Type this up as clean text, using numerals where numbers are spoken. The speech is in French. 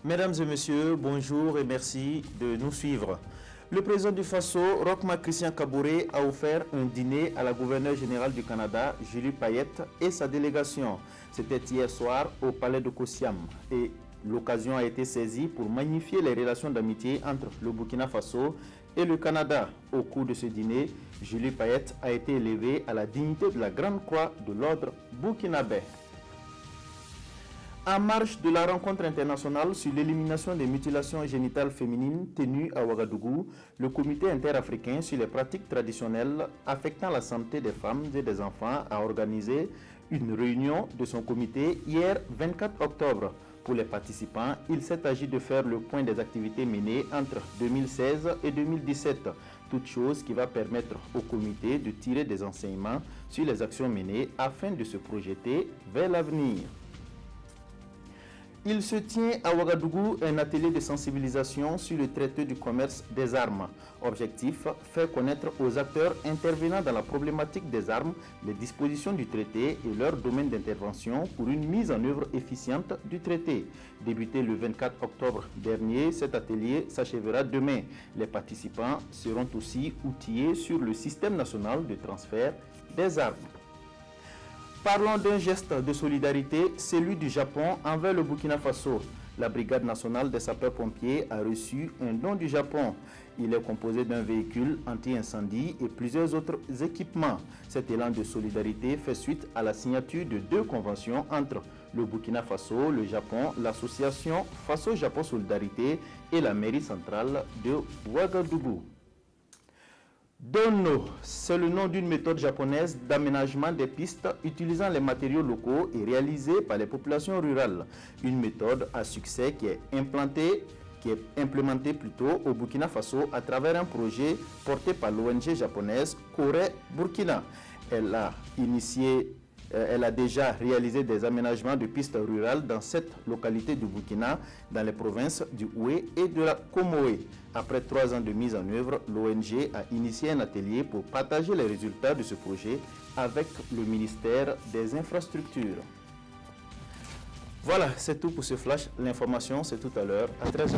Mesdames et messieurs, bonjour et merci de nous suivre. Le président du Faso, Roch-Marc Christian Kaboré, a offert un dîner à la gouverneure générale du Canada, Julie Payette, et sa délégation. C'était hier soir au palais de Kosiam. Et l'occasion a été saisie pour magnifier les relations d'amitié entre le Burkina Faso et le Canada. Au cours de ce dîner, Julie Payette a été élevée à la dignité de la Grande Croix de l'ordre burkinabé. En marge de la rencontre internationale sur l'élimination des mutilations génitales féminines tenue à Ouagadougou, le comité interafricain sur les pratiques traditionnelles affectant la santé des femmes et des enfants a organisé une réunion de son comité hier 24 octobre. Pour les participants, il s'est agi de faire le point des activités menées entre 2016 et 2017, toute chose qui va permettre au comité de tirer des enseignements sur les actions menées afin de se projeter vers l'avenir. Il se tient à Ouagadougou un atelier de sensibilisation sur le traité du commerce des armes. Objectif, faire connaître aux acteurs intervenant dans la problématique des armes les dispositions du traité et leur domaine d'intervention pour une mise en œuvre efficiente du traité. Débuté le 24 octobre dernier, cet atelier s'achèvera demain. Les participants seront aussi outillés sur le système national de transfert des armes. Parlons d'un geste de solidarité, celui du Japon envers le Burkina Faso. La Brigade nationale des sapeurs-pompiers a reçu un don du Japon. Il est composé d'un véhicule anti-incendie et plusieurs autres équipements. Cet élan de solidarité fait suite à la signature de 2 conventions entre le Burkina Faso, le Japon, l'association Faso-Japon Solidarité et la mairie centrale de Ouagadougou. Dono, c'est le nom d'une méthode japonaise d'aménagement des pistes utilisant les matériaux locaux et réalisée par les populations rurales. Une méthode à succès qui est implémentée au Burkina Faso à travers un projet porté par l'ONG japonaise Corée Burkina. Elle a déjà réalisé des aménagements de pistes rurales dans 7 localités du Burkina, dans les provinces du Houé et de la Comoé. Après 3 ans de mise en œuvre, l'ONG a initié un atelier pour partager les résultats de ce projet avec le ministère des Infrastructures. Voilà, c'est tout pour ce flash. L'information, c'est tout à l'heure à 13 h.